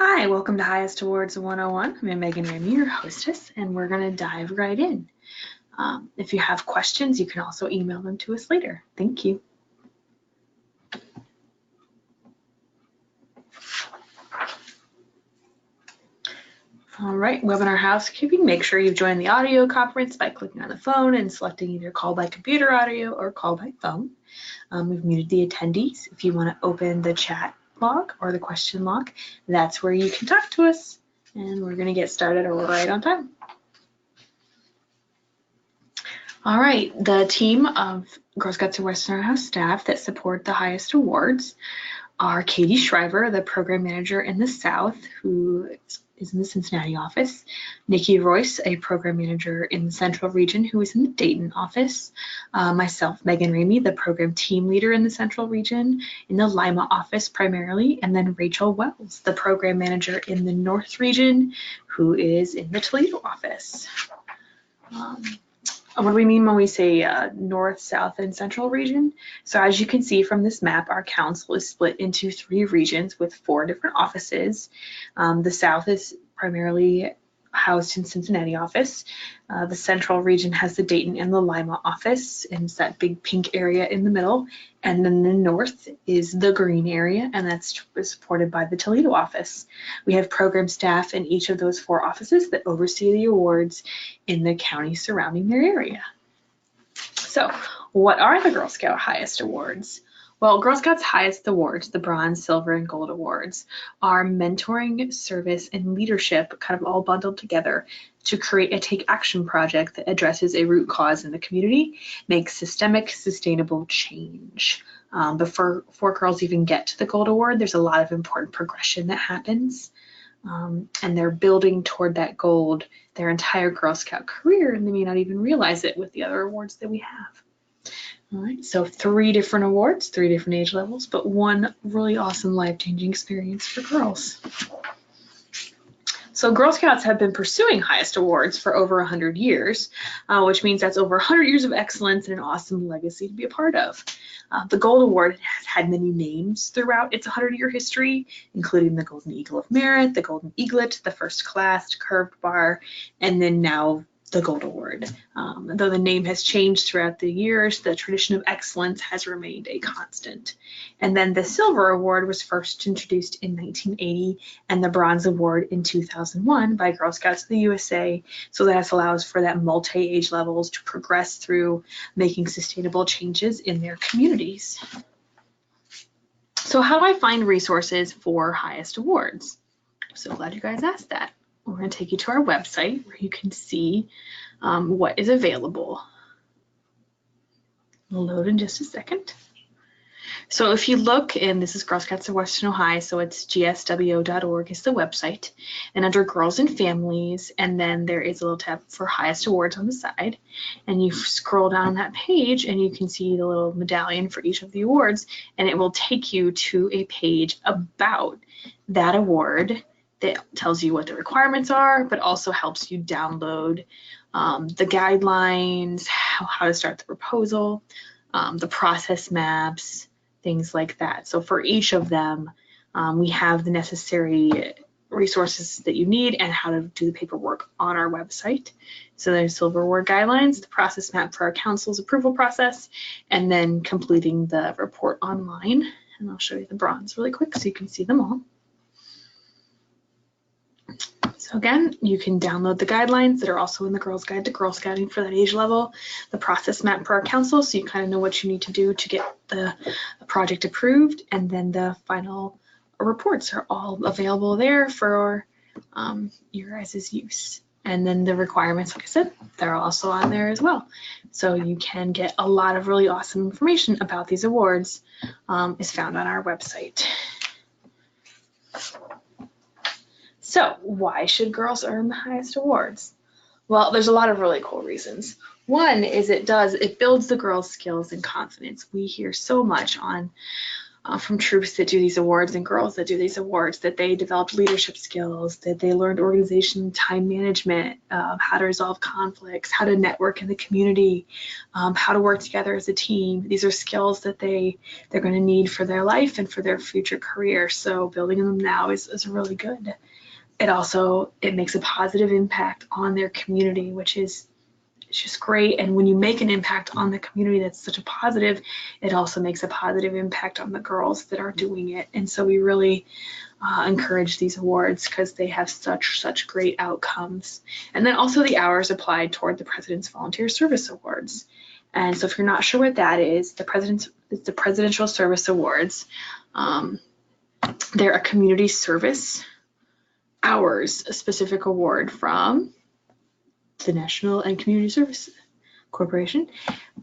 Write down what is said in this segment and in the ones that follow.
Hi, welcome to Highest Awards 101. I'm Megan Ramey, your hostess, and we're going to dive right in. If you have questions, you can also email them to us later. Thank you. All right, webinar housekeeping. Make sure you've joined the audio conference by clicking on the phone and selecting either call by computer audio or call by phone. We've muted the attendees. If you want to open the chat log or the question log, that's where you can talk to us. And we're going to get started right on time. All right, the team of Girl Scouts of Western Ohio staff that support the highest awards are Katie Shriver, the program manager in the South, who is in the Cincinnati office, Nikki Royce, a program manager in the Central region, who is in the Dayton office, myself, Megan Ramey, the program team leader in the Central region, in the Lima office primarily, and then Rachel Wells, the program manager in the North region, who is in the Toledo office. What do we mean when we say North, South, and Central region? So as you can see from this map, our council is split into 3 regions with 4 different offices. The South is primarily housed in Cincinnati office. The Central region has the Dayton and the Lima office, and it's that big pink area in the middle. And then the North is the green area, and that's supported by the Toledo office. We have program staff in each of those 4 offices that oversee the awards in the county surrounding their area. So what are the Girl Scout Highest Awards? Well, Girl Scouts Highest Awards, the Bronze, Silver, and Gold Awards, are mentoring, service, and leadership kind of all bundled together to create a take action project that addresses a root cause in the community, makes systemic, sustainable change. Before girls even get to the Gold Award, there's a lot of important progression that happens. And they're building toward that gold their entire Girl Scout career, and they may not even realize it with the other awards that we have. All right, so 3 different awards, 3 different age levels, but one really awesome life-changing experience for girls. So Girl Scouts have been pursuing highest awards for over 100 years, which means that's over 100 years of excellence and an awesome legacy to be a part of. The Gold Award has had many names throughout its 100-year history, including the Golden Eagle of Merit, the Golden Eaglet, the First Class, Curved Bar, and then now the Gold Award. Though the name has changed throughout the years, the tradition of excellence has remained a constant. And then the Silver Award was first introduced in 1980 and the Bronze Award in 2001 by Girl Scouts of the USA. So that allows for that multi-age levels to progress through making sustainable changes in their communities. So how do I find resources for highest awards? I'm so glad you guys asked that. We're going to take you to our website where you can see what is available. It'll load in just a second. So if you look, and this is Girl Scouts of Western Ohio, so it's gswo.org is the website, and under Girls and Families, and then there is a little tab for highest awards on the side, and you scroll down that page and you can see the little medallion for each of the awards, and it will take you to a page about that award that tells you what the requirements are, but also helps you download the guidelines, how to start the proposal, the process maps, things like that. So for each of them, we have the necessary resources that you need and how to do the paperwork on our website. So there's Silver Award guidelines, the process map for our council's approval process, and then completing the report online. And I'll show you the bronze really quick so you can see them all. So again, you can download the guidelines that are also in the Girls Guide to Girl Scouting for that age level, the process map for our council, so you kind of know what you need to do to get the project approved, and then the final reports are all available there for your guys' use. And then the requirements, like I said, they're also on there as well. So you can get a lot of really awesome information about these awards is found on our website. So why should girls earn the highest awards? Well, there's a lot of really cool reasons. One is it builds the girls' skills and confidence. We hear so much on from troops that do these awards and girls that do these awards, that they developed leadership skills, that they learned organization, time management, how to resolve conflicts, how to network in the community, how to work together as a team. These are skills that they're going to need for their life and for their future career. So building them now is really good. It makes a positive impact on their community, which is it's just great. And when you make an impact on the community that's such a positive, it also makes a positive impact on the girls that are doing it. And so we really encourage these awards because they have such great outcomes. And then also the hours applied toward the President's Volunteer Service Awards. And so if you're not sure what that is, the Presidential Service Awards. They're a community service hours, a specific award from the National and Community Service Corporation,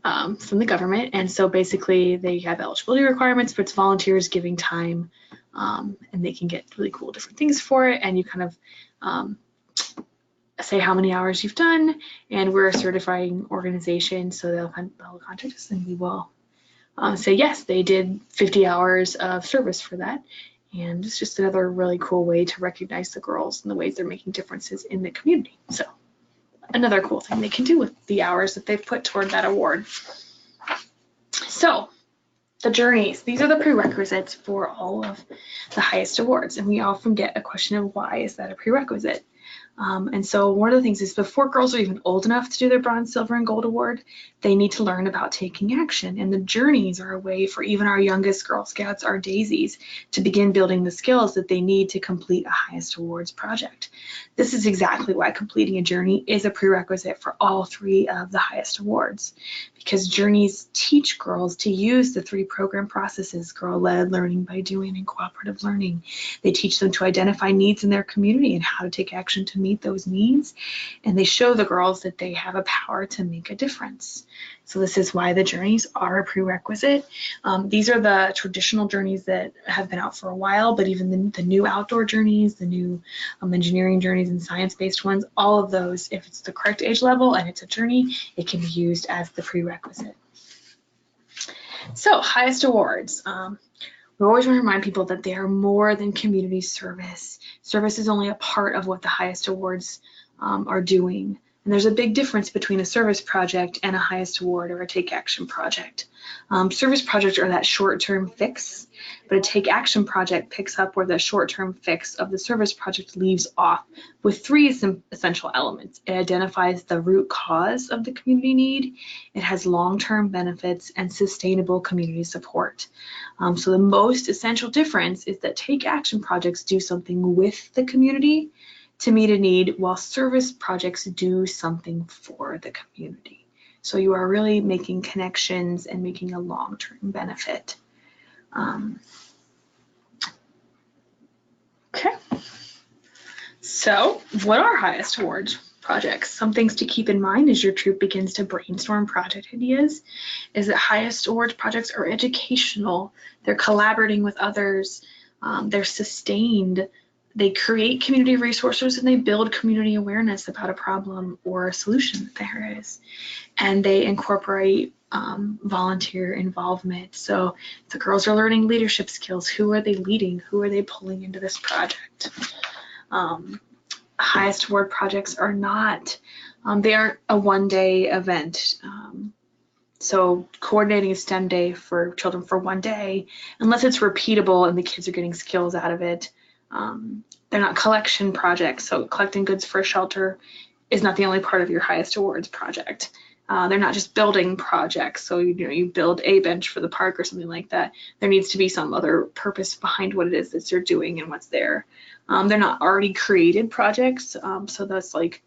from the government. And so basically they have eligibility requirements, but it's volunteers giving time, and they can get really cool different things for it. And you kind of say how many hours you've done, and we're a certifying organization, so they'll contact us and we will say yes, they did 50 hours of service for that. And it's just another really cool way to recognize the girls and the ways they're making differences in the community. So another cool thing they can do with the hours that they've put toward that award. So the journeys, these are the prerequisites for all of the highest awards. And we often get a question of why is that a prerequisite? And so one of the things is before girls are even old enough to do their bronze, silver, and gold award, they need to learn about taking action. And the journeys are a way for even our youngest Girl Scouts, our daisies, to begin building the skills that they need to complete a highest awards project. This is exactly why completing a journey is a prerequisite for all 3 of the highest awards, because journeys teach girls to use the 3 program processes: girl-led, learning by doing, and cooperative learning. They teach them to identify needs in their community and how to take action to meet those needs, and they show the girls that they have a power to make a difference. So this is why the journeys are a prerequisite. These are the traditional journeys that have been out for a while, but even the new outdoor journeys, the new engineering journeys and science-based ones, all of those, if it's the correct age level and it's a journey, it can be used as the prerequisite. So highest awards. We always want to remind people that they are more than community service. Service is only a part of what the highest awards are doing. And there's a big difference between a service project and a highest award or a take action project. Service projects are that short-term fix, but a take action project picks up where the short-term fix of the service project leaves off with 3 essential elements. It identifies the root cause of the community need, it has long-term benefits, and sustainable community support. So the most essential difference is that take action projects do something with the community to meet a need, while service projects do something for the community. So you are really making connections and making a long-term benefit. Okay. So what are highest awards projects? Some things to keep in mind as your troop begins to brainstorm project ideas is that highest awards projects are educational. They're collaborating with others. They're sustained. They create community resources and they build community awareness about a problem or a solution that there is. And they incorporate volunteer involvement. So the girls are learning leadership skills. Who are they leading? Who are they pulling into this project? Highest award projects are not, they aren't a one-day event. So coordinating a STEM day for children for one day, unless it's repeatable and the kids are getting skills out of it, they're not collection projects. So collecting goods for a shelter is not the only part of your highest awards project. They're not just building projects. So you build a bench for the park or something like that. There needs to be some other purpose behind what it is that you're doing and what's there. They're not already created projects. So that's like,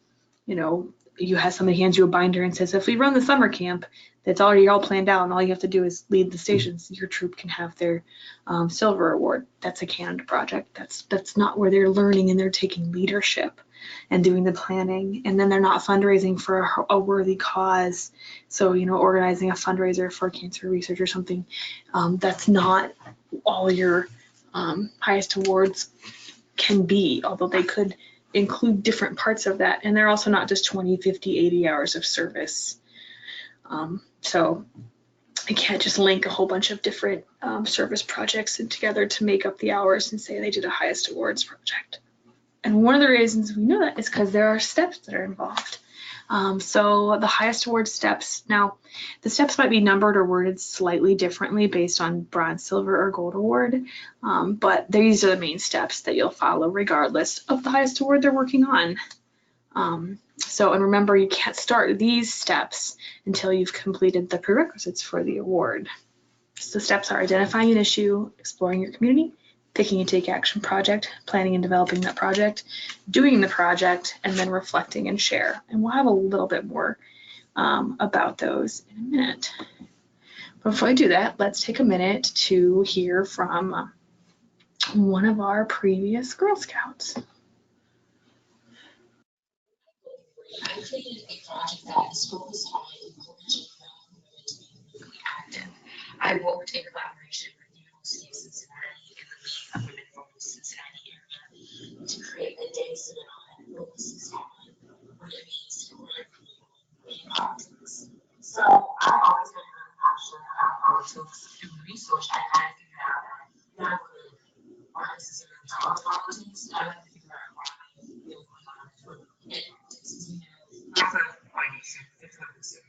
you have somebody hands you a binder and says, if we run the summer camp, that's already all planned out and all you have to do is lead the stations. Your troop can have their silver award. That's a canned project. That's not where they're learning and they're taking leadership and doing the planning. And then they're not fundraising for a worthy cause. So, organizing a fundraiser for cancer research or something, that's not all your highest awards can be, although they could include different parts of that. And they're also not just 20, 50, 80 hours of service. So You can't just link a whole bunch of different service projects together to make up the hours and say they did a highest awards project. And one of the reasons we know that is because there are steps that are involved. So the highest award steps, now the steps might be numbered or worded slightly differently based on bronze, silver, or gold award, but these are the main steps that you'll follow regardless of the highest award they're working on. And remember, you can't start these steps until you've completed the prerequisites for the award. So the steps are identifying an issue, exploring your community, picking a take action project, planning and developing that project, doing the project, and then reflecting and share. And we'll have a little bit more about those in a minute. Before I do that, let's take a minute to hear from one of our previous Girl Scouts. I created a project that is focused on encouraging young women to be politically active. I worked in collaboration with the University of Cincinnati and the League of Women from the Cincinnati area to create a day seminar that focuses on what it means to learn in politics. So I've always been really passionate about politics. Through research, I kind of figured out that young women aren't necessarily taught politics. I like to figure out why they were going on for politics. That's a financial difference.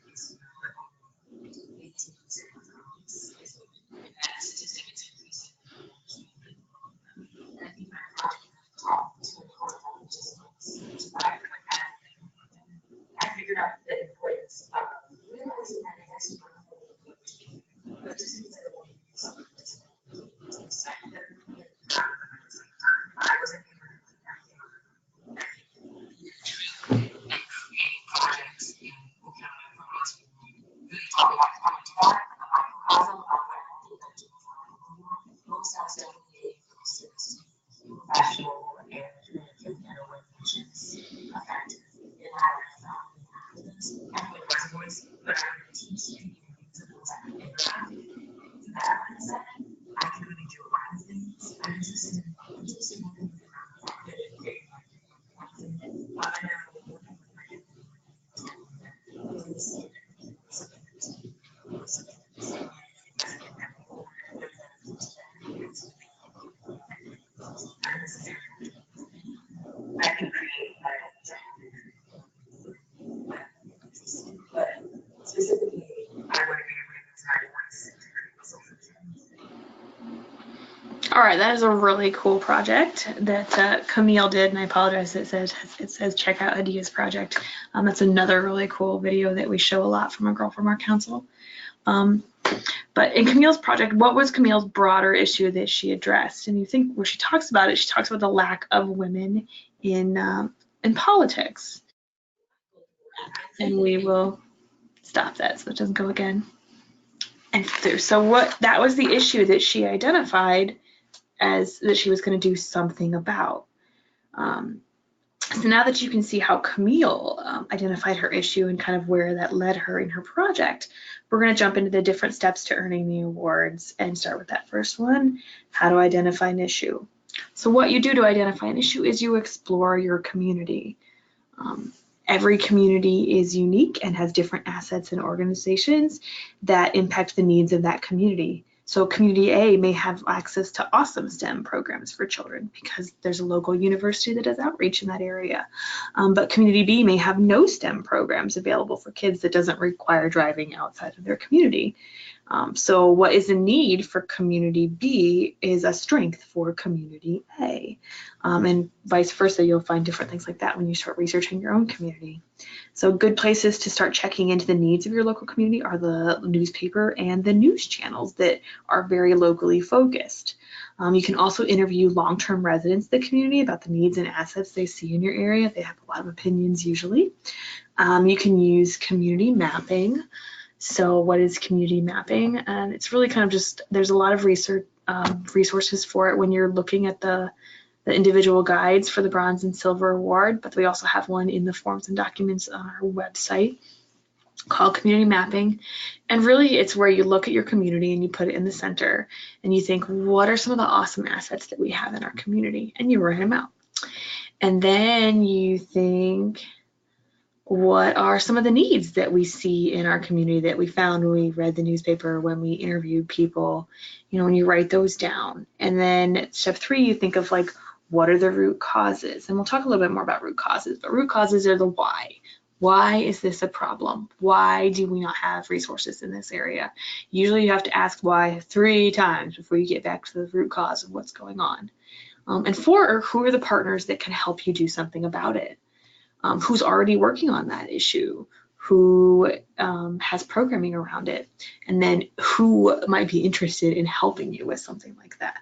That statistic is increasing. I think my project talked to participants. I figured out the importance of realizing that it has to be but just instead of something I wasn't able to creating projects in Okinawa really talk about that, the microcosm of what I did. Most of us definitely professional and organizations effective in how I found activists and with reservoirs, but I would teach you things that was at the that mindset. I can really do a lot of things. I'm interested in I can create my but specifically, I would be All right, that is a really cool project that Camille did, and I apologize, it says check out Adia's project. That's another really cool video that we show a lot from a girl from our council. But in Camille's project, what was Camille's broader issue that she addressed? And you think where she talks about it, she talks about the lack of women in politics. And we will stop that so it doesn't go again. And so that was the issue that she identified as that she was going to do something about. So now that you can see how Camille identified her issue and kind of where that led her in her project, we're going to jump into the different steps to earning the awards and start with that first one, how to identify an issue. So what you do to identify an issue is you explore your community. Every community is unique and has different assets and organizations that impact the needs of that community. So community A may have access to awesome STEM programs for children because there's a local university that does outreach in that area. But community B may have no STEM programs available for kids that doesn't require driving outside of their community. So what is a need for community B is a strength for community A. And vice versa, you'll find different things like that when you start researching your own community. So good places to start checking into the needs of your local community are the newspaper and the news channels that are very locally focused. You can also interview long-term residents of the community about the needs and assets they see in your area. They have a lot of opinions usually. You can use community mapping. So what is community mapping? And it's really kind of just, there's a lot of research resources for it when you're looking at the individual guides for the bronze and silver award, but we also have one in the forms and documents on our website called community mapping. And really it's where you look at your community and you put it in the center and you think, what are some of the awesome assets that we have in our community? And you write them out. And then you think, What are some of the needs that we see in our community that we found when we read the newspaper, when we interviewed people, when you write those down. And then step 3, you think of like, what are the root causes? And we'll talk a little bit more about root causes, but root causes are the why. Why is this a problem? Why do we not have resources in this area? Usually you have to ask why 3 times before you get back to the root cause of what's going on. And 4, who are the partners that can help you do something about it? Who's already working on that issue, who has programming around it, and then who might be interested in helping you with something like that.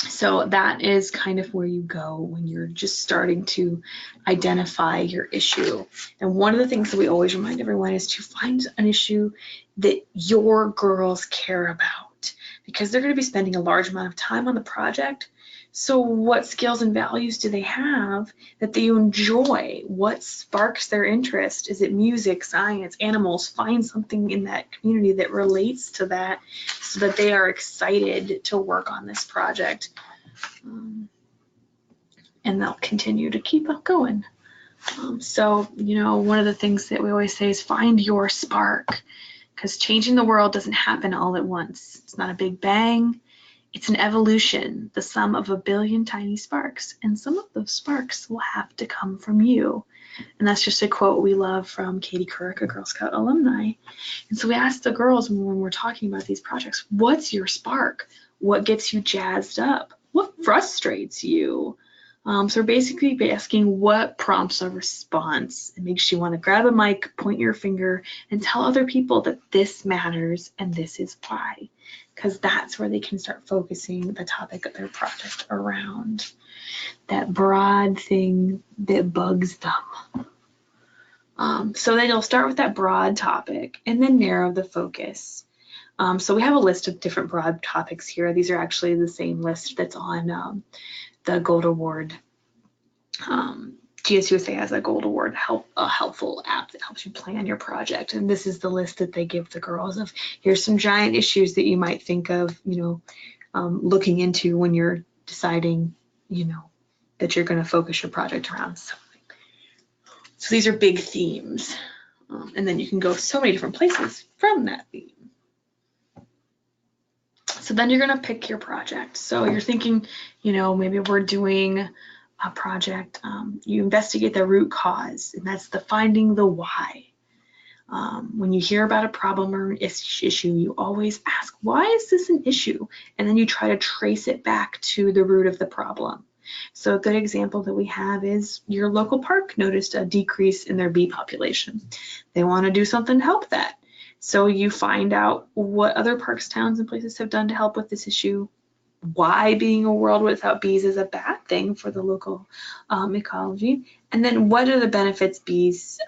So that is kind of where you go when you're just starting to identify your issue. And one of the things that we always remind everyone is to find an issue that your girls care about, because they're going to be spending a large amount of time on the project. So what skills and values do they have that they enjoy? What sparks their interest? Is it music, science, animals? Find something in that community that relates to that so that they are excited to work on this project. And they'll continue to keep up going. So, one of the things that we always say is find your spark, because changing the world doesn't happen all at once. It's not a big bang. It's an evolution, the sum of a billion tiny sparks, and some of those sparks will have to come from you. And that's just a quote we love from Katie Couric, a Girl Scout alumni. And so we asked the girls when we're talking about these projects, what's your spark? What gets you jazzed up? What frustrates you? So we're basically asking what prompts a response. It makes you want to grab a mic, point your finger, and tell other people that this matters and this is why. Because that's where they can start focusing the topic of their project around. That broad thing that bugs them. So then you'll start with that broad topic and then narrow the focus. So we have a list of different broad topics here. These are actually the same list that's on the Gold Award. GSUSA has a Gold Award helpful app that helps you plan your project. And this is the list that they give the girls of, here's some giant issues that you might think of, looking into when you're deciding, that you're going to focus your project around something. So these are big themes. And then you can go so many different places from that theme. So then you're going to pick your project. So you're thinking, maybe we're doing a project, you investigate the root cause, and that's the finding the why. When you hear about a problem or issue, you always ask, why is this an issue? And then you try to trace it back to the root of the problem. So a good example that we have is your local park noticed a decrease in their bee population. They want to do something to help that. So you find out what other parks, towns, and places have done to help with this issue, why being a world without bees is a bad thing for the local ecology, and then what are the benefits bees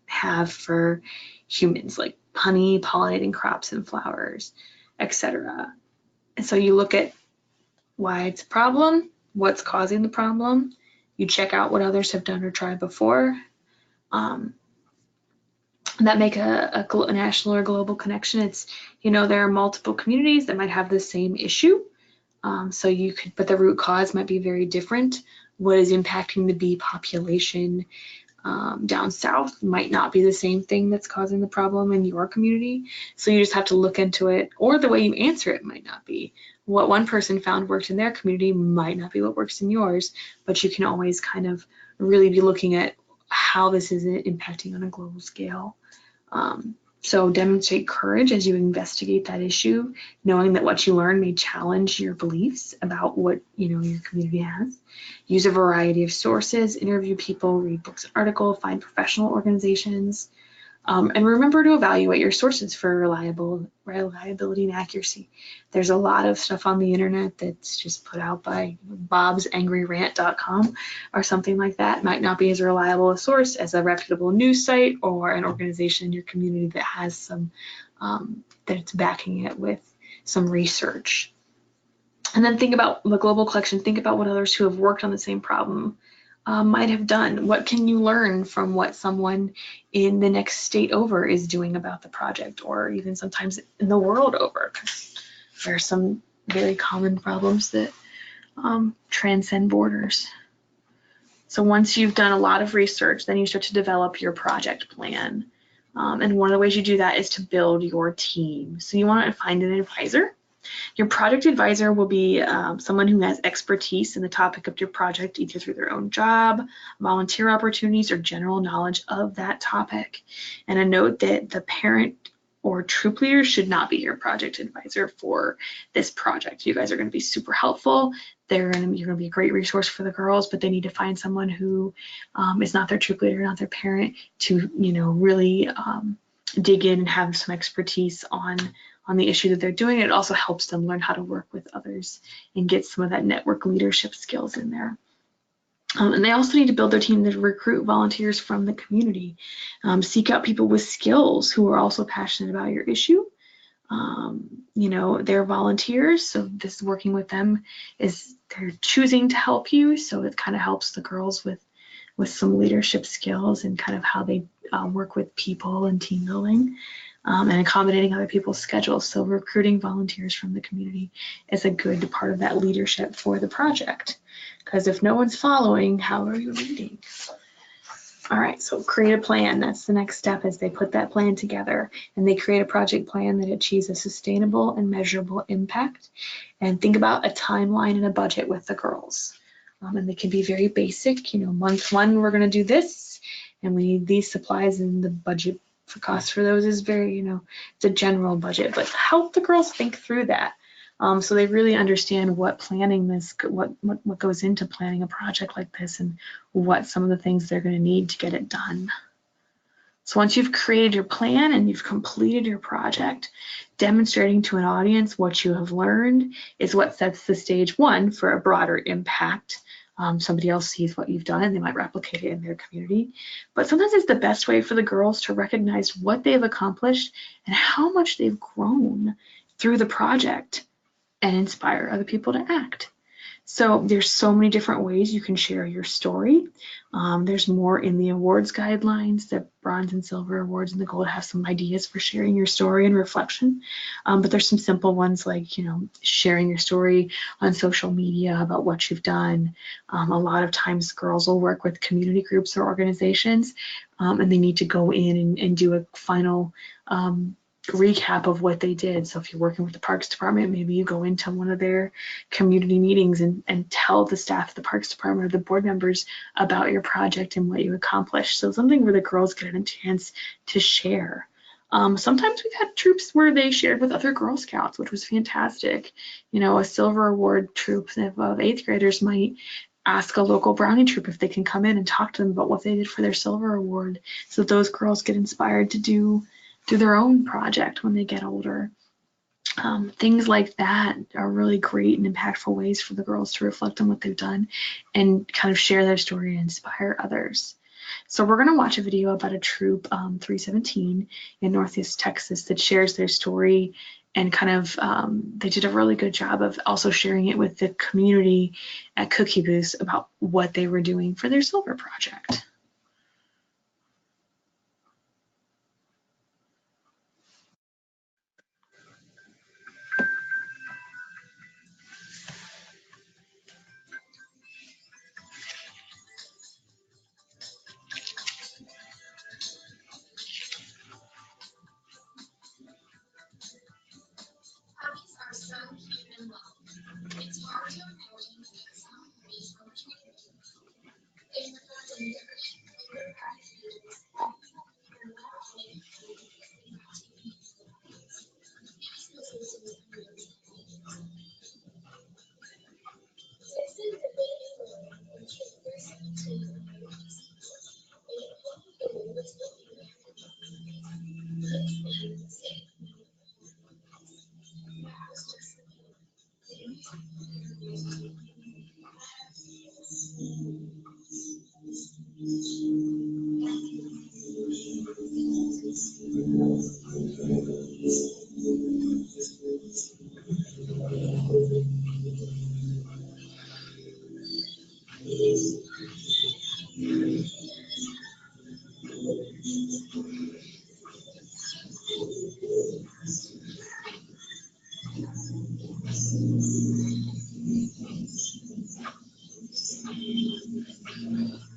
have for humans, like honey, pollinating crops and flowers, etc. And so you look at why it's a problem, what's causing the problem, you check out what others have done or tried before, that make a national or global connection. It's, there are multiple communities that might have the same issue. So you could, but the root cause might be very different. What is impacting the bee population down south might not be the same thing that's causing the problem in your community. So you just have to look into it, or the way you answer it might not be. What one person found worked in their community might not be what works in yours, but you can always kind of really be looking at how this is impacting on a global scale. So demonstrate courage as you investigate that issue, knowing that what you learn may challenge your beliefs about what your community has. Use a variety of sources, interview people, read books and articles, find professional organizations, and remember to evaluate your sources for reliability and accuracy. There's a lot of stuff on the internet that's just put out by bobsangryrant.com or something like that. It might not be as reliable a source as a reputable news site or an organization in your community that has some, that's backing it with some research. And then think about the global collection. Think about what others who have worked on the same problem might have done. What can you learn from what someone in the next state over is doing about the project, or even sometimes in the world over? Because there are some very common problems that transcend borders. So once you've done a lot of research, then you start to develop your project plan. And one of the ways you do that is to build your team. So you want to find an advisor. Your project advisor will be someone who has expertise in the topic of your project, either through their own job, volunteer opportunities, or general knowledge of that topic. And a note that the parent or troop leader should not be your project advisor for this project. You guys are going to be super helpful. You're going to be a great resource for the girls, but they need to find someone who is not their troop leader, not their parent, to really dig in and have some expertise on the issue that they're doing. It also helps them learn how to work with others and get some of that network leadership skills in there. And they also need to build their team to recruit volunteers from the community. Seek out people with skills who are also passionate about your issue. They're volunteers, so this working with them is they're choosing to help you, so it kind of helps the girls with some leadership skills and kind of how they work with people and team building. And accommodating other people's schedules. So recruiting volunteers from the community is a good part of that leadership for the project. Because if no one's following, how are you leading? All right, so create a plan. That's the next step, is they put that plan together and they create a project plan that achieves a sustainable and measurable impact. And think about a timeline and a budget with the girls. And they can be very basic, month one, we're gonna do this, and we need these supplies, and the budget for cost for those is very, it's a general budget, but help the girls think through that. So they really understand what goes into planning a project like this, and what some of the things they're going to need to get it done. So once you've created your plan and you've completed your project, demonstrating to an audience what you have learned is what sets the stage, one, for a broader impact. Somebody else sees what you've done and they might replicate it in their community. But sometimes it's the best way for the girls to recognize what they've accomplished and how much they've grown through the project, and inspire other people to act. So there's so many different ways you can share your story. There's more in the awards guidelines. The bronze and silver awards and the gold have some ideas for sharing your story and reflection. But there's some simple ones like, sharing your story on social media about what you've done. A lot of times girls will work with community groups or organizations, and they need to go in and do a final recap of what they did. So if you're working with the Parks Department, maybe you go into one of their community meetings and tell the staff of the Parks Department or the board members about your project and what you accomplished. So something where the girls get a chance to share. Sometimes we've had troops where they shared with other Girl Scouts, which was fantastic. A silver award troop of 8th graders might ask a local Brownie troop if they can come in and talk to them about what they did for their silver award, so those girls get inspired to do their own project when they get older. Things like that are really great and impactful ways for the girls to reflect on what they've done and kind of share their story and inspire others. So we're going to watch a video about a troop, 317 in Northeast Texas, that shares their story, and kind of they did a really good job of also sharing it with the community at Cookie Booths about what they were doing for their silver project. Hobbies are so cute and lovely. It's hard to imagine that some hobbies are changing. They refer to different favorite activities that people can love and activities. These businesses are This is the baby boom, which is listening to they always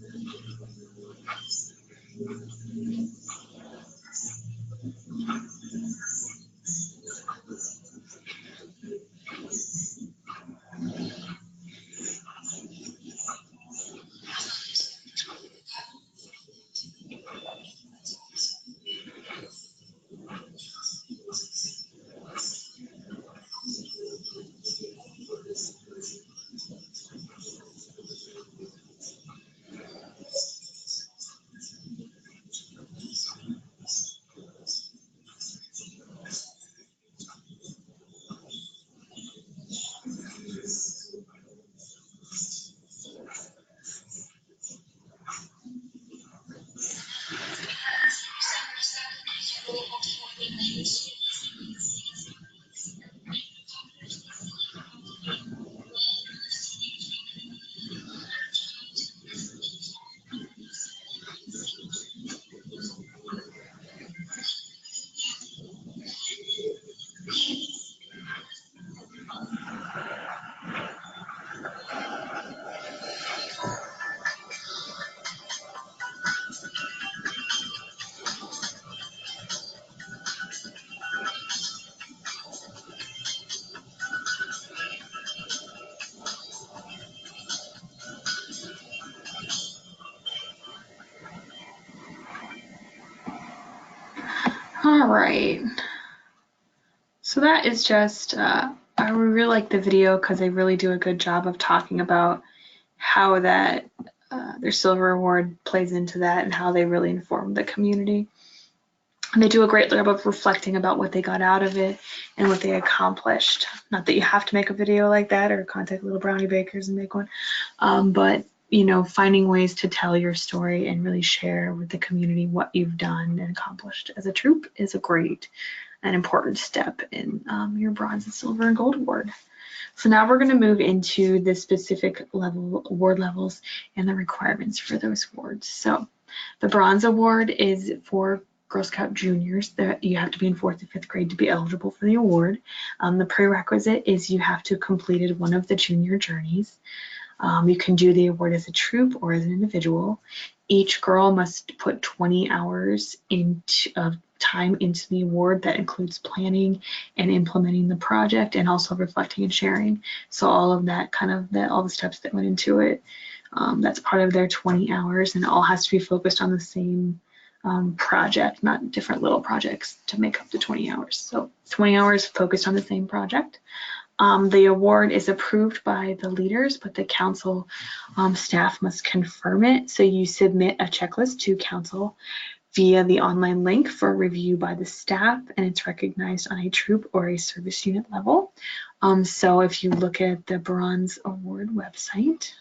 All right. So that is just, I really like the video because they really do a good job of talking about how that their silver award plays into that and how they really inform the community. And they do a great job of reflecting about what they got out of it and what they accomplished. Not that you have to make a video like that or contact Little Brownie Bakers and make one, but you know, finding ways to tell your story and really share with the community what you've done and accomplished as a troop is a great and important step in your bronze and silver and gold award. So now we're going to move into the specific level award levels and the requirements for those awards. So the bronze award is for Girl Scout juniors that you have to be in 4th and 5th grade to be eligible for the award. The prerequisite is you have to have completed one of the junior journeys. You can do the award as a troop or as an individual. Each girl must put 20 hours of time into the award. That includes planning and implementing the project and also reflecting and sharing. So all of that all the steps that went into it, that's part of their 20 hours, and it all has to be focused on the same project, not different little projects to make up the 20 hours. So 20 hours focused on the same project. The award is approved by the leaders, but the council staff must confirm it. So you submit a checklist to council via the online link for review by the staff, and it's recognized on a troop or a service unit level. So if you look at the Bronze Award website,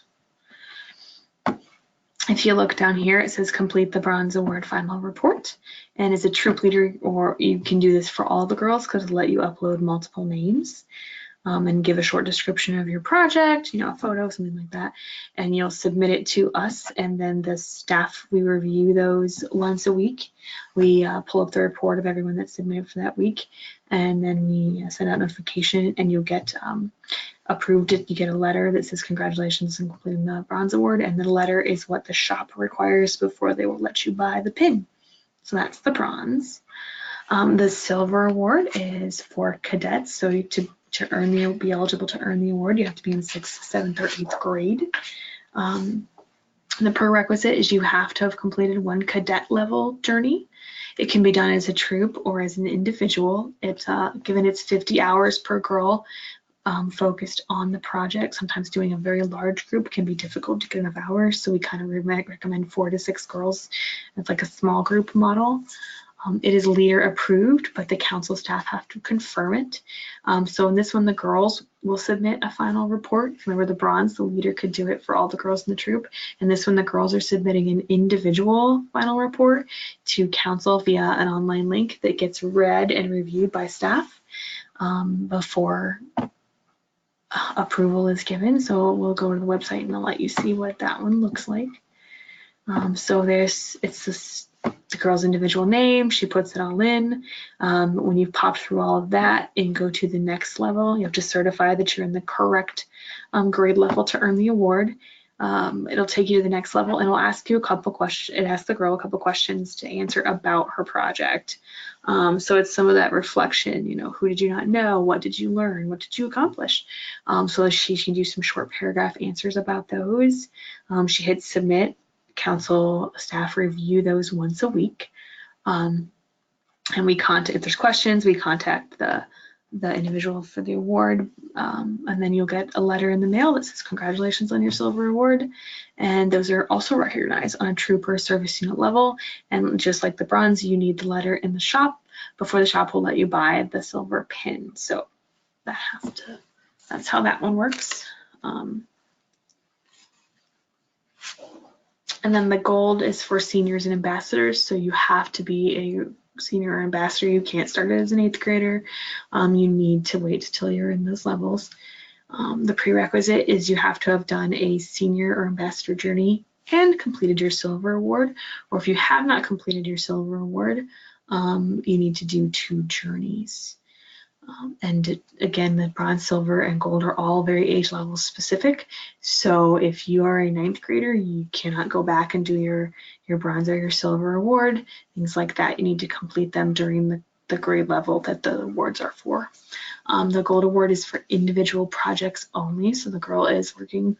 if you look down here, it says complete the Bronze Award final report. And as a troop leader, or you can do this for all the girls because it'll let you upload multiple names. And give a short description of your project, you know, a photo, something like that, and you'll submit it to us, and then the staff, we review those once a week. We pull up the report of everyone that's submitted for that week, and then we send out notification, and you'll get approved. You get a letter that says congratulations on completing the Bronze Award, and the letter is what the shop requires before they will let you buy the pin. So that's the bronze. The silver award is for cadets, so to be eligible to earn the award, you have to be in 6th, 7th, or 8th grade. The prerequisite is you have to have completed one cadet level journey. It can be done as a troop or as an individual. It's given it's 50 hours per girl, focused on the project. Sometimes doing a very large group can be difficult to get enough hours, so we kind of recommend 4 to 6 girls. It's like a small group model. It is leader approved, but the council staff have to confirm it. So in this one, the girls will submit a final report. Remember the bronze, the leader could do it for all the girls in the troop. And this one, the girls are submitting an individual final report to council via an online link that gets read and reviewed by staff before approval is given. So we'll go to the website and I'll let you see what that one looks like. So it's the girl's individual name, she puts it all in. When you've popped through all of that and go to the next level, you have to certify that you're in the correct grade level to earn the award. It'll take you to the next level and it'll ask you a couple questions. It asks the girl a couple questions to answer about her project. So it's some of that reflection, you know, who did you not know? What did you learn? What did you accomplish? So she can do some short paragraph answers about those. She hits submit. Council staff review those once a week. And we contact, if there's questions, we contact the individual for the award, and then you'll get a letter in the mail that says congratulations on your silver award, and those are also recognized on a troop or service unit level. And just like the bronze, you need the letter in the shop before the shop will let you buy the silver pin. So that's how that one works. And then the gold is for seniors and ambassadors, so you have to be a senior or ambassador. You can't start it as an 8th grader. You need to wait till you're in those levels. The prerequisite is you have to have done a senior or ambassador journey and completed your silver award, or if you have not completed your silver award, you need to do 2 journeys. And again, the bronze, silver, and gold are all very age level specific. So if you are a 9th grader, you cannot go back and do your bronze or your silver award, things like that. You need to complete them during the grade level that the awards are for. The gold award is for individual projects only. So the girl is working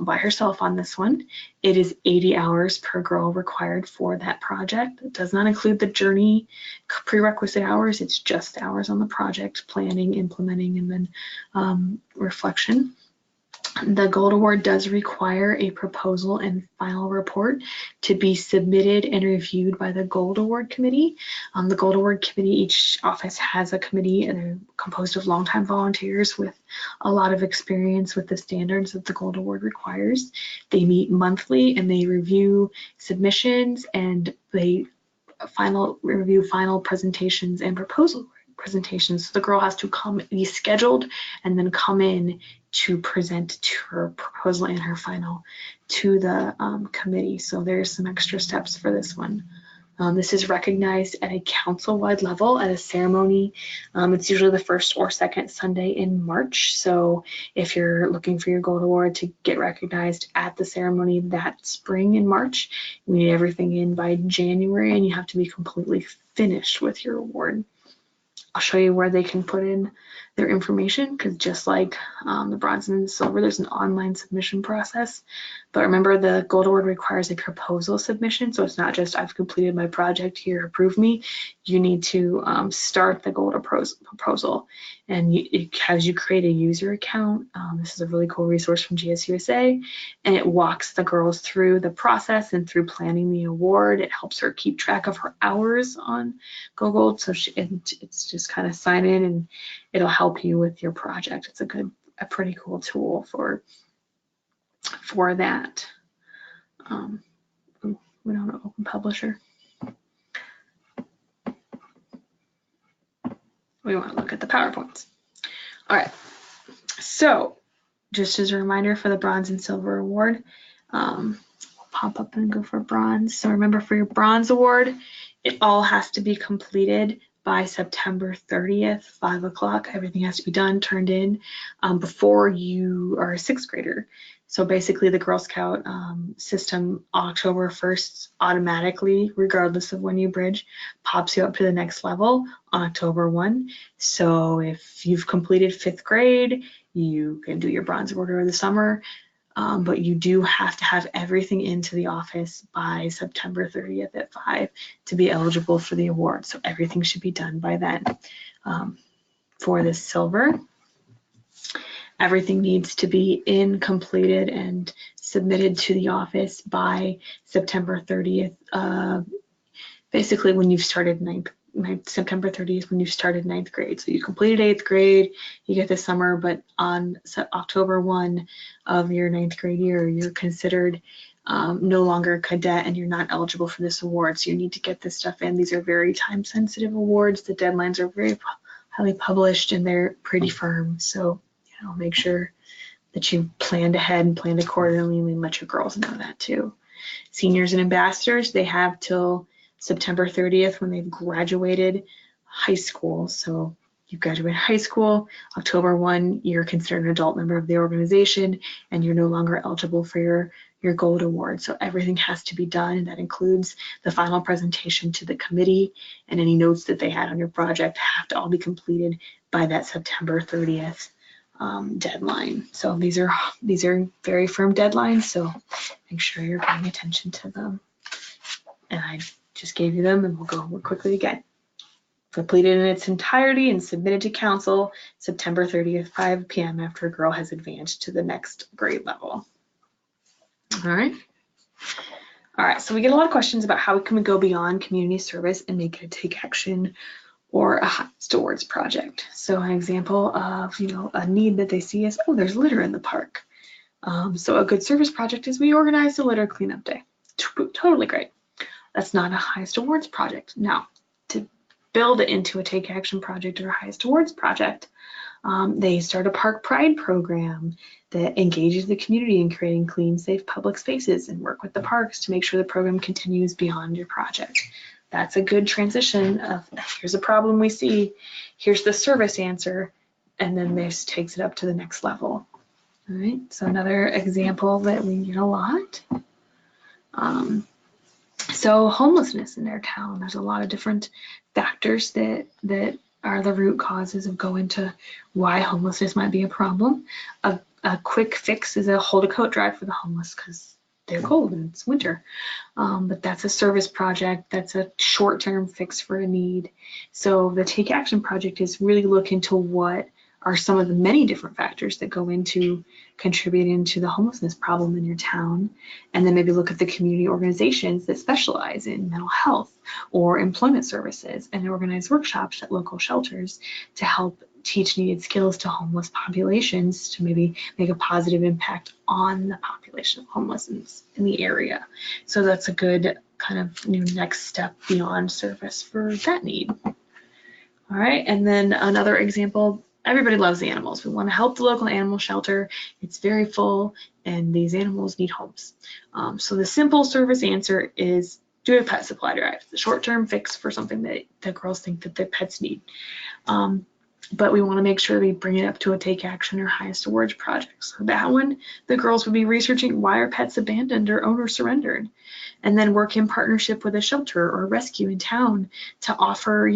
by herself on this one. It is 80 hours per girl required for that project. It does not include the journey prerequisite hours. It's just hours on the project, planning, implementing, and then reflection. The Gold Award does require a proposal and final report to be submitted and reviewed by the Gold Award Committee. The Gold Award Committee, each office has a committee and they're composed of longtime volunteers with a lot of experience with the standards that the Gold Award requires. They meet monthly and they review submissions and they review final presentations and proposal presentations. So the girl has to be scheduled and then come in to present to her proposal and her final to the committee. So there's some extra steps for this one. This is recognized at a council-wide level at a ceremony. It's usually the first or second Sunday in March. So if you're looking for your Gold Award to get recognized at the ceremony that spring in March, you need everything in by January and you have to be completely finished with your award. I'll show you where they can put in their information because just like the bronze and silver, there's an online submission process. But remember, the Gold Award requires a proposal submission. So it's not just I've completed my project here, approve me. You need to start the Gold proposal. And it has you create a user account. This is a really cool resource from GSUSA. And it walks the girls through the process and through planning the award. It helps her keep track of her hours on GoGold. So it's just kind of sign in and it'll help you with your project. It's a pretty cool tool for that. We don't know, open publisher. We want to look at the PowerPoints. All right, so just as a reminder for the bronze and silver award, we'll pop up and go for bronze. So remember, for your bronze award, it all has to be completed by September 30th, 5 o'clock. Everything has to be done, turned in before you are a sixth grader. So basically the Girl Scout system, October 1st, automatically, regardless of when you bridge, pops you up to the next level on October 1. So if you've completed 5th grade, you can do your bronze award over the summer. But you do have to have everything into the office by September 30th at 5 to be eligible for the award. So everything should be done by then. For the silver, everything needs to be completed and submitted to the office by September 30th. Basically when you've started September 30th when you started 9th grade. So you completed 8th grade, you get the summer, but on October 1 of your 9th grade year, you're considered no longer a cadet and you're not eligible for this award. So you need to get this stuff in. These are very time sensitive awards. The deadlines are very highly published and they're pretty firm. So make sure that you planned ahead and planned accordingly and let your girls know that too. Seniors and ambassadors, they have till September 30th when they've graduated high school. So you graduate high school, October 1, you're considered an adult member of the organization and you're no longer eligible for your Gold Award. So everything has to be done. That includes the final presentation to the committee and any notes that they had on your project have to all be completed by that September 30th deadline. So these are very firm deadlines. So make sure you're paying attention to them. And I just gave you them and we'll go over quickly again. Completed in its entirety and submitted to council September 30th, 5 p.m. after a girl has advanced to the next grade level. All right. All right, so we get a lot of questions about how can we go beyond community service and make it a take action or a highest awards project. So an example of, a need that they see is, there's litter in the park. So a good service project is we organized a litter cleanup day. Totally great. That's not a highest awards project. Now, to build it into a take action project or a highest awards project, they start a park pride program that engages the community in creating clean, safe public spaces and work with the parks to make sure the program continues beyond your project. That's a good transition of here's a problem we see, here's the service answer, and then this takes it up to the next level. All right, so another example that we get a lot. So homelessness in their town, there's a lot of different factors that are the root causes of going to why homelessness might be a problem. A a quick fix is a hold a coat drive for the homeless because they're cold and it's winter. But that's a service project. That's a short-term fix for a need. So the Take Action project is really look into what are some of the many different factors that go into contributing to the homelessness problem in your town, and then maybe look at the community organizations that specialize in mental health or employment services and organize workshops at local shelters to help teach needed skills to homeless populations to maybe make a positive impact on the population of homelessness in the area. So that's a good kind of next step beyond service for that need. All right, and then another example, everybody loves animals. We want to help the local animal shelter. It's very full and these animals need homes. So the simple service answer is do a pet supply drive, the short-term fix for something that the girls think that their pets need. But we want to make sure we bring it up to a Take Action or Highest Awards project. So that one, the girls would be researching why are pets abandoned or owner surrendered, and then work in partnership with a shelter or rescue in town to offer,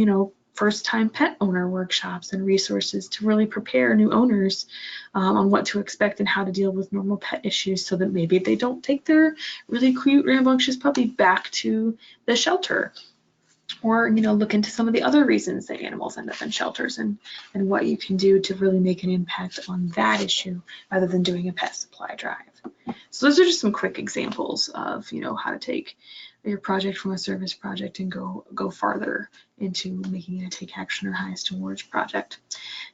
first-time pet owner workshops and resources to really prepare new owners on what to expect and how to deal with normal pet issues so that maybe they don't take their really cute, rambunctious puppy back to the shelter. Or, look into some of the other reasons that animals end up in shelters and what you can do to really make an impact on that issue rather than doing a pet supply drive. So those are just some quick examples of, how to take your project from a service project and go farther into making it a Take Action or Highest Awards project.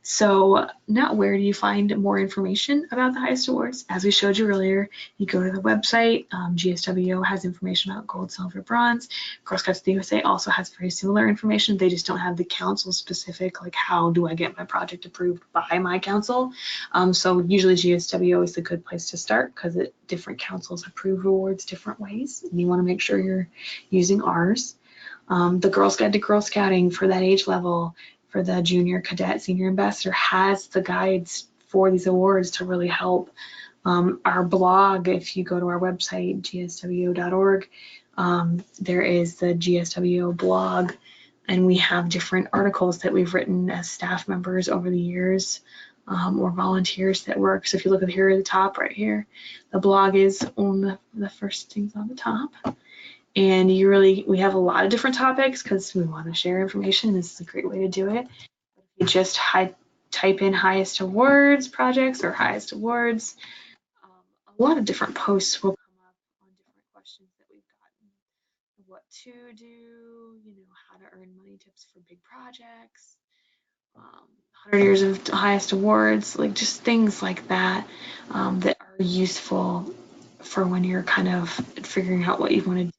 So now where do you find more information about the Highest Awards? As we showed you earlier, you go to the website. GSWO has information about gold, silver, bronze. Girl Scouts of the USA also has very similar information. They just don't have the council specific, like how do I get my project approved by my council. So usually GSWO is a good place to start because different councils approve awards different ways. And you want to make sure you're using ours. The Girls Guide to Girl Scouting for that age level, for the junior cadet, senior ambassador, has the guides for these awards to really help. Our blog, if you go to our website, gswo.org, there is the GSWO blog, and we have different articles that we've written as staff members over the years, or volunteers that work. So if you look at here at the top right here, the blog is on the first things on the top. And we have a lot of different topics because we want to share information. This is a great way to do it. You just type in Highest Awards projects or Highest Awards. A lot of different posts will come up on different questions that we've gotten. What to do, how to earn money tips for big projects, 100 years of Highest Awards, like just things like that that are useful for when you're kind of figuring out what you want to do.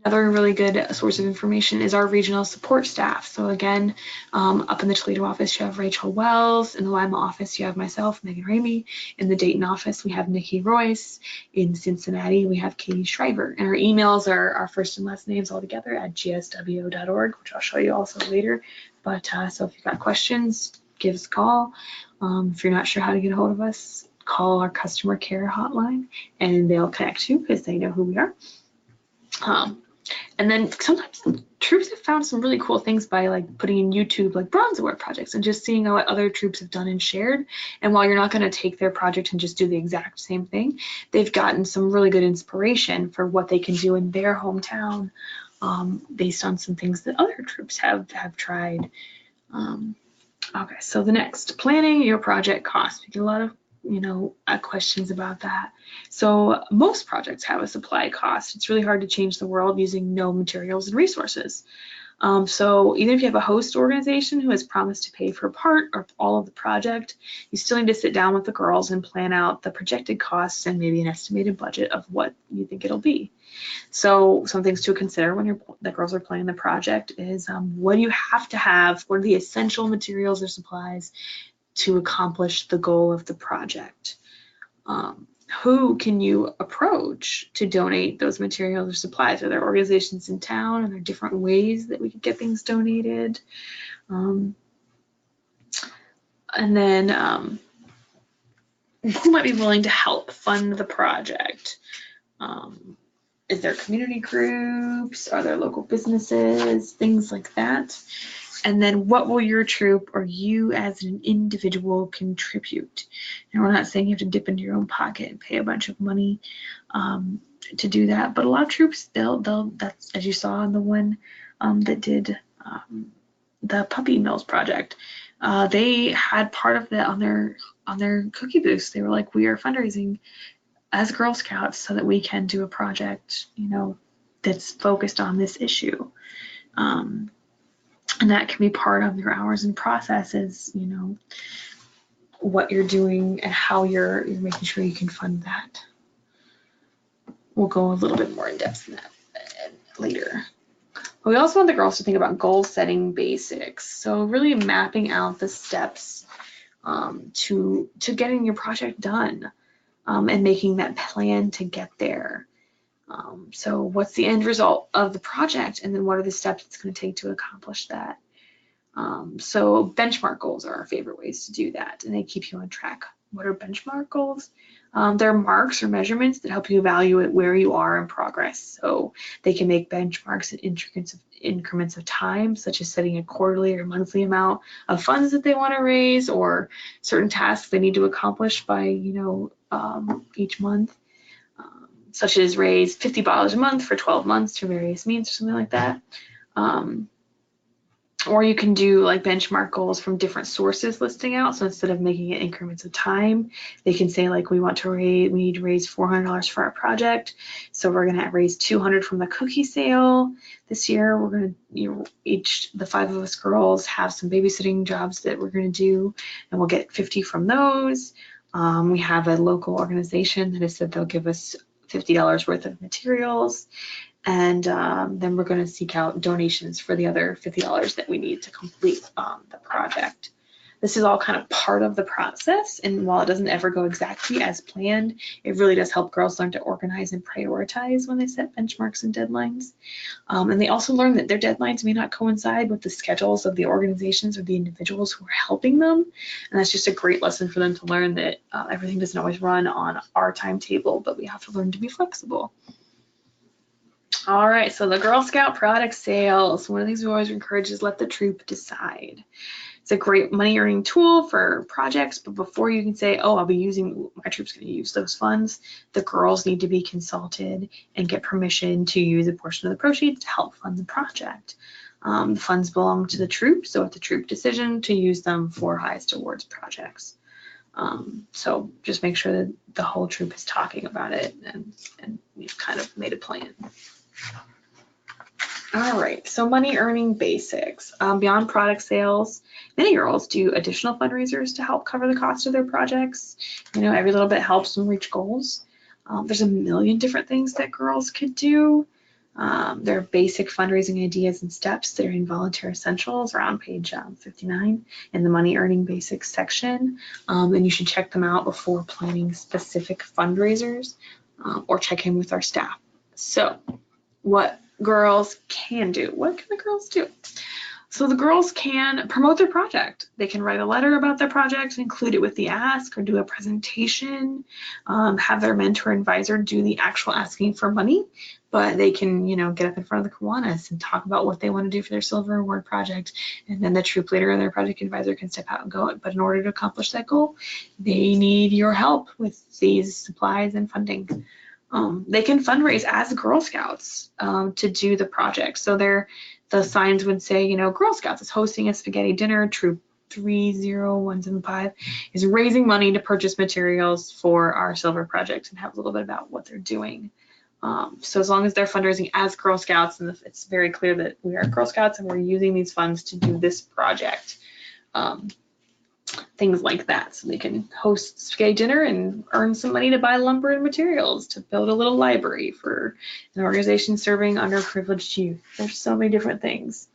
Another really good source of information is our regional support staff. So again, up in the Toledo office, you have Rachel Wells. In the Lima office, you have myself, Megan Ramey. In the Dayton office, we have Nikki Royce. In Cincinnati, we have Katie Schreiber. And our emails are our first and last names all together at gswo.org, which I'll show you also later. But so if you've got questions, give us a call. If you're not sure how to get a hold of us, call our customer care hotline and they'll connect you because they know who we are. And then sometimes troops have found some really cool things by like putting in YouTube like bronze award projects and just seeing what other troops have done and shared. And while you're not going to take their project and just do the exact same thing, they've gotten some really good inspiration for what they can do in their hometown based on some things that other troops have tried. Okay, so the next, planning your project costs. We get a lot of questions about that. So most projects have a supply cost. It's really hard to change the world using no materials and resources. So even if you have a host organization who has promised to pay for part or all of the project, you still need to sit down with the girls and plan out the projected costs and maybe an estimated budget of what you think it'll be. So some things to consider when the girls are planning the project is what do you have to have? What are the essential materials or supplies to accomplish the goal of the project? Who can you approach to donate those materials or supplies? Are there organizations in town? Are there different ways that we could get things donated? And then who might be willing to help fund the project? Is there community groups? Are there local businesses? Things like that. And then what will your troop or you as an individual contribute? And we're not saying you have to dip into your own pocket and pay a bunch of money to do that, but a lot of troops, that's, as you saw in the one that did the Puppy Mills project, they had part of that on their cookie booths. They were like, we are fundraising as Girl Scouts so that we can do a project, you know, that's focused on this issue. And that can be part of your hours and processes, you know, what you're doing and how you're making sure you can fund that. We'll go a little bit more in depth in that later. But we also want the girls to think about goal setting basics. So really mapping out the steps to getting your project done and making that plan to get there. So what's the end result of the project, and then what are the steps it's going to take to accomplish that? So benchmark goals are our favorite ways to do that, and they keep you on track. What are benchmark goals? They're marks or measurements that help you evaluate where you are in progress. So they can make benchmarks in increments of time, such as setting a quarterly or monthly amount of funds that they want to raise, or certain tasks they need to accomplish by, you know, each month. Such as raise $50 a month for 12 months through various means or something like that. Or you can do like benchmark goals from different sources listing out. So instead of making it increments of time, they can say like we need to raise $400 for our project. So we're gonna raise $200 from the cookie sale. This year we're gonna, you know, the 5 of us girls have some babysitting jobs that we're gonna do, and we'll get 50 from those. We have a local organization that has said they'll give us $50 worth of materials, and then we're going to seek out donations for the other $50 that we need to complete the project. This is all kind of part of the process, and while it doesn't ever go exactly as planned, it really does help girls learn to organize and prioritize when they set benchmarks and deadlines. And they also learn that their deadlines may not coincide with the schedules of the organizations or the individuals who are helping them, and that's just a great lesson for them to learn that everything doesn't always run on our timetable, but we have to learn to be flexible. All right, so the Girl Scout product sales. One of the things we always encourage is let the troop decide. It's a great money earning tool for projects, but before you can say, oh, my troop's going to use those funds, the girls need to be consulted and get permission to use a portion of the proceeds to help fund the project. The funds belong to the troop, so it's a troop decision to use them for highest awards projects. So just make sure that the whole troop is talking about it and you've kind of made a plan. All right, so money earning basics. Beyond product sales, many girls do additional fundraisers to help cover the cost of their projects. You know, every little bit helps them reach goals. There's a million different things that girls could do. There are basic fundraising ideas and steps that are in Volunteer Essentials around page 59 in the money earning basics section. And you should check them out before planning specific fundraisers or check in with our staff. So what girls can do. What can the girls do? So the girls can promote their project. They can write a letter about their project, include it with the ask, or do a presentation, have their mentor advisor do the actual asking for money, but they can, you know, get up in front of the Kiwanis and talk about what they want to do for their Silver Award project, and then the troop leader and their project advisor can step out and go. But in order to accomplish that goal, they need your help with these supplies and funding. They can fundraise as Girl Scouts to do the project. So the signs would say, you know, Girl Scouts is hosting a spaghetti dinner. Troop 30175 is raising money to purchase materials for our Silver project, and have a little bit about what they're doing. So as long as they're fundraising as Girl Scouts, and it's very clear that we are Girl Scouts and we're using these funds to do this project. Things like that. So they can host spaghetti dinner and earn some money to buy lumber and materials to build a little library for an organization serving underprivileged youth. There's so many different things.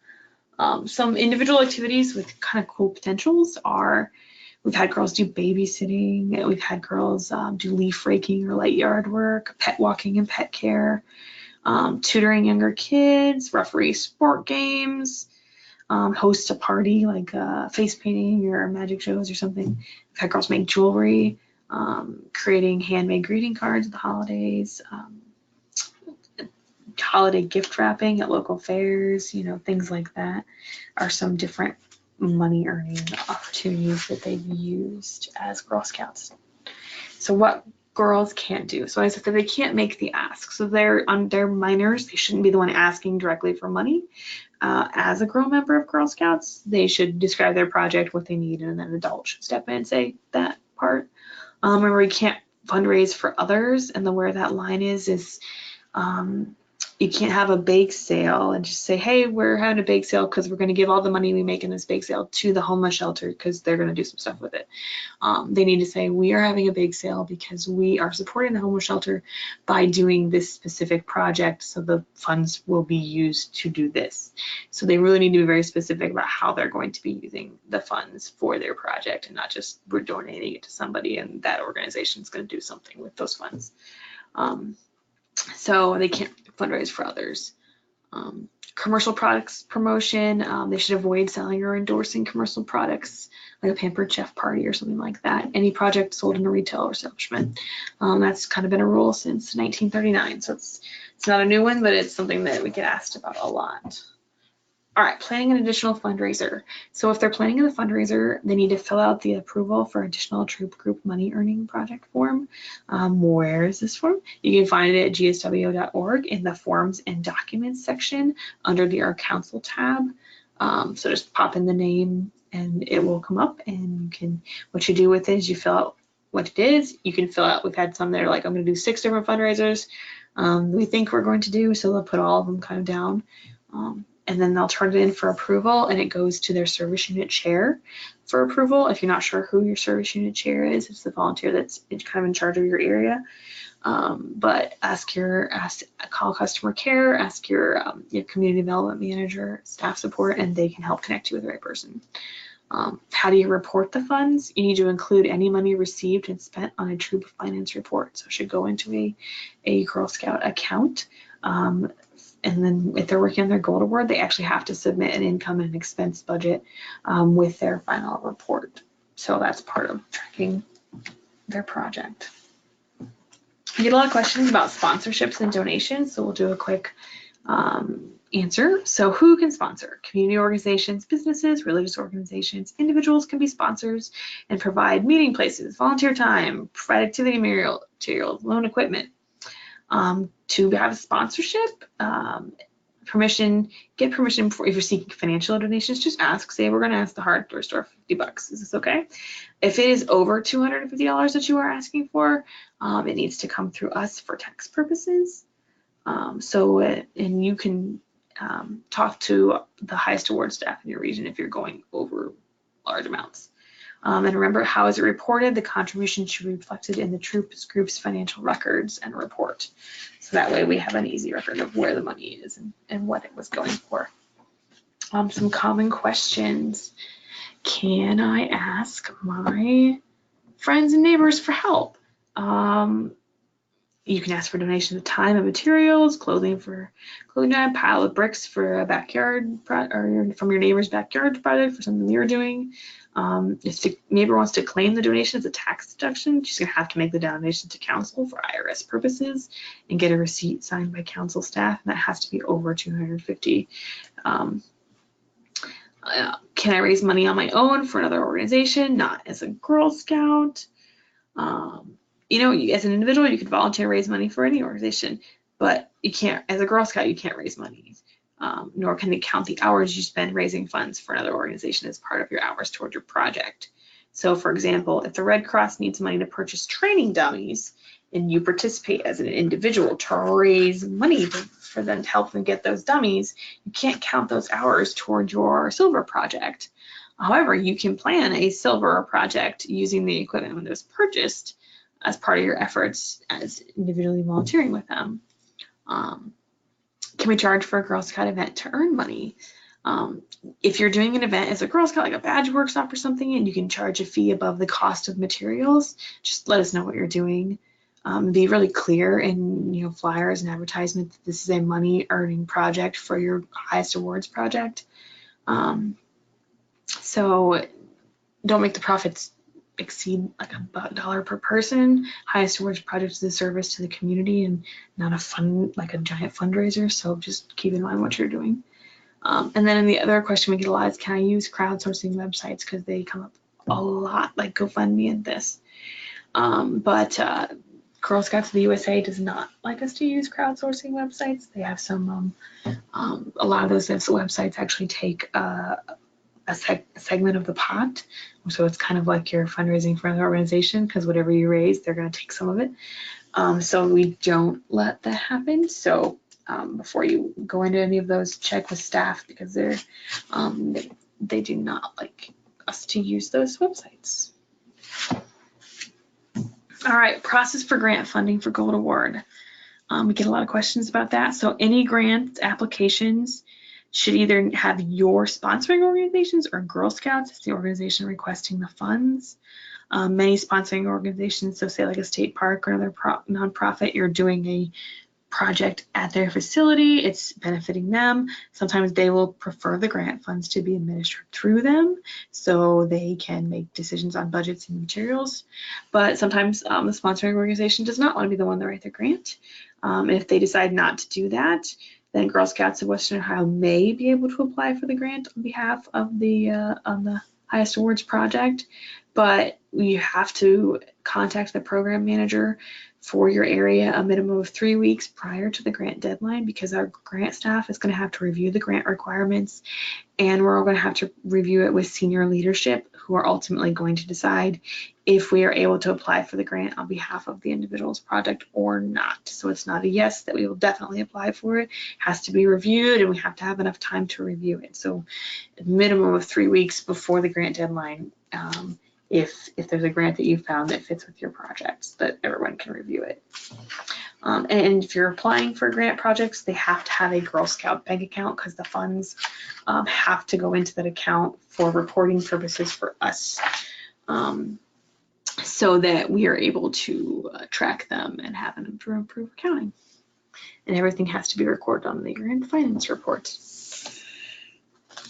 Some individual activities with kind of cool potentials are, we've had girls do babysitting, we've had girls do leaf raking or light yard work, pet walking and pet care, tutoring younger kids, referee sport games, host a party like face painting or magic shows or something. We've had girls make jewelry, creating handmade greeting cards at the holidays, holiday gift wrapping at local fairs, you know, things like that are some different money earning opportunities that they've used as Girl Scouts. So what girls can't do. So I said that they can't make the ask. So they're minors. They shouldn't be the one asking directly for money. As a girl member of Girl Scouts, they should describe their project, what they need, and then an adult should step in and say that part. Remember, you can't fundraise for others, and where that line is you can't have a bake sale and just say, hey, we're having a bake sale because we're going to give all the money we make in this bake sale to the homeless shelter because they're going to do some stuff with it. They need to say, we are having a bake sale because we are supporting the homeless shelter by doing this specific project, so the funds will be used to do this. So they really need to be very specific about how they're going to be using the funds for their project, and not just we're donating it to somebody and that organization is going to do something with those funds. So they can't fundraise for others. Commercial products promotion, they should avoid selling or endorsing commercial products like a Pampered Chef party or something like that. Any project sold in a retail establishment. That's kind of been a rule since 1939, so it's not a new one, but it's something that we get asked about a lot. All right, planning an additional fundraiser. So if they're planning a fundraiser, they need to fill out the approval for additional troop group money earning project form. Where is this form? You can find it at gswo.org in the forms and documents section under the Our Council tab. So just pop in the name and it will come up, and you can, what you do with it is you fill out what it is. You can fill out, we've had some that are like, I'm gonna do 6 different fundraisers we think we're going to do, so they'll put all of them kind of down. And then they'll turn it in for approval, and it goes to their service unit chair for approval. If you're not sure who your service unit chair is, it's the volunteer that's kind of in charge of your area. But call customer care, ask your community development manager, staff support, and they can help connect you with the right person. How do you report the funds? You need to include any money received and spent on a troop finance report. So it should go into a Girl Scout account. And then if they're working on their gold award, they actually have to submit an income and expense budget with their final report. So that's part of tracking their project. I get a lot of questions about sponsorships and donations, so we'll do a quick answer. So who can sponsor? Community organizations, businesses, religious organizations, individuals can be sponsors and provide meeting places, volunteer time, provide activity material, loan equipment. To have a sponsorship, get permission for, if you're seeking financial donations, just ask, say we're going to ask the hardware store $50. Is this okay? If it is over $250 that you are asking for, it needs to come through us for tax purposes. And you can talk to the highest award staff in your region if you're going over large amounts. And remember, how is it reported? The contribution should be reflected in the troops group's financial records and report. So that way we have an easy record of where the money is and what it was going for. Some common questions. Can I ask my friends and neighbors for help? You can ask for donations of time and materials, clothing, a pile of bricks for a backyard, or from your neighbor's backyard project for something you're doing. If the neighbor wants to claim the donation as a tax deduction, she's gonna have to make the donation to council for IRS purposes and get a receipt signed by council staff, and that has to be over $250. Can I raise money on my own for another organization, not as a Girl Scout? As an individual, you could volunteer raise money for any organization, but you can't, as a Girl Scout, you can't raise money, nor can they count the hours you spend raising funds for another organization as part of your hours toward your project. So for example, if the Red Cross needs money to purchase training dummies and you participate as an individual to raise money for them to help them get those dummies, you can't count those hours toward your silver project. However, you can plan a silver project using the equipment when it was purchased as part of your efforts as individually volunteering with them. Can we charge for a Girl Scout event to earn money? If you're doing an event as a Girl Scout, like a badge workshop or something, and you can charge a fee above the cost of materials, just let us know what you're doing. Be really clear in flyers and advertisement that this is a money earning project for your highest awards project. So don't make the profits exceed like $1 per person. Highest awards project is a service to the community and not a fund, like a giant fundraiser. So just keep in mind what you're doing. And then the other question we get a lot is, can I use crowdsourcing websites? Because they come up a lot, like GoFundMe and this. But Girl Scouts of the USA does not like us to use crowdsourcing websites. They have some, a lot of those websites actually take a segment of the pot. So it's kind of like you're fundraising for another organization, because whatever you raise, they're going to take some of it. So we don't let that happen. So before you go into any of those, check with staff, because they do not like us to use those websites. All right, process for grant funding for Gold Award. We get a lot of questions about that. So any grant applications should either have your sponsoring organizations or Girl Scouts as the organization requesting the funds. Many sponsoring organizations, so say like a state park or another nonprofit, you're doing a project at their facility, it's benefiting them. Sometimes they will prefer the grant funds to be administered through them so they can make decisions on budgets and materials. But sometimes the sponsoring organization does not want to be the one to write the grant. If they decide not to do that, then Girl Scouts of Western Ohio may be able to apply for the grant on behalf of the Highest Awards project, but you have to contact the program manager for your area a minimum of 3 weeks prior to the grant deadline, because our grant staff is going to have to review the grant requirements, and we're all going to have to review it with senior leadership, who are ultimately going to decide if we are able to apply for the grant on behalf of the individual's project or not. So it's not a yes that we will definitely apply for it. It has to be reviewed, and we have to have enough time to review it. So a minimum of 3 weeks before the grant deadline, if there's a grant that you found that fits with your projects, that everyone can review it. And if you're applying for grant projects, they have to have a Girl Scout bank account, because the funds have to go into that account for reporting purposes for us, so that we are able to track them and have an improved accounting. And everything has to be recorded on the year-end finance report.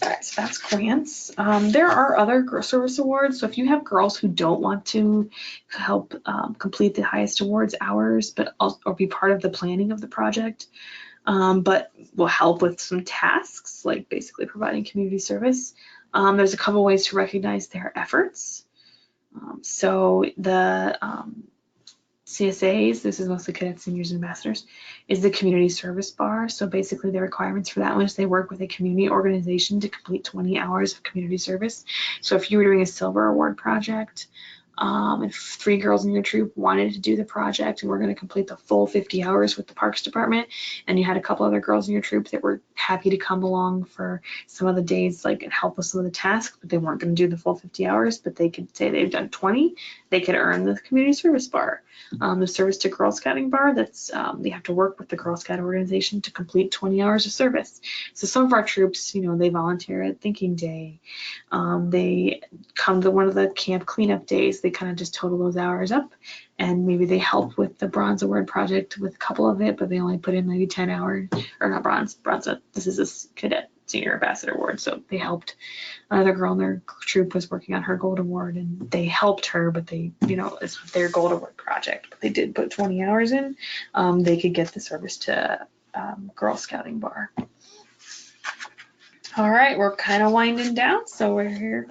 All right, so that's grants. There are other girl service awards. So if you have girls who don't want to help complete the Highest Awards hours, but also, or be part of the planning of the project, but will help with some tasks, like basically providing community service, there's a couple ways to recognize their efforts. So the CSAs, this is mostly cadets, seniors, and ambassadors, is the community service bar. So basically the requirements for that one is they work with a community organization to complete 20 hours of community service. So if you were doing a silver award project, if 3 girls in your troop wanted to do the project and we're going to complete the full 50 hours with the Parks Department, and you had a couple other girls in your troop that were happy to come along for some of the days, like, and help with some of the tasks, but they weren't going to do the full 50 hours, but they could say they've done 20, they could earn the community service bar. The service to Girl Scouting bar, that's they have to work with the Girl Scout organization to complete 20 hours of service. So some of our troops, you know, they volunteer at Thinking Day, they come to one of the camp cleanup days, they kind of just total those hours up, and maybe they help with the Bronze Award project with a couple of it, but they only put in maybe 10 hours, or not bronze, this is a cadet senior ambassador award, so they helped. Another girl in their troop was working on her Gold Award, and they helped her, but they, you know, it's their Gold Award project, but they did put 20 hours in. They could get the service to Girl Scouting bar. All right, we're kind of winding down, so we're here.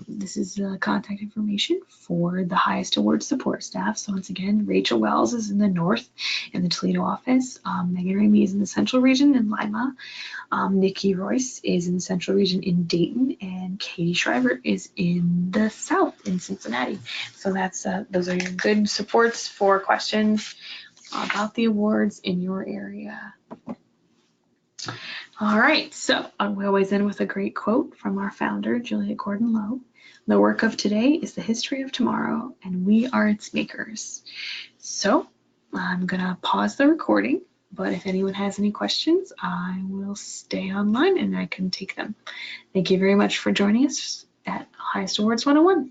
This is contact information for the Highest Award support staff. So once again, Rachel Wells is in the north in the Toledo office. Megan Ramey is in the central region in Lima. Nikki Royce is in the central region in Dayton, and Katie Shriver is in the south in Cincinnati. So that's those are your good supports for questions about the awards in your area. All right, so we always end with a great quote from our founder, Julia Gordon Low. The work of today is the history of tomorrow, and we are its makers. So I'm gonna pause the recording, but if anyone has any questions, I will stay online and I can take them. Thank you very much for joining us at Highest Awards 101.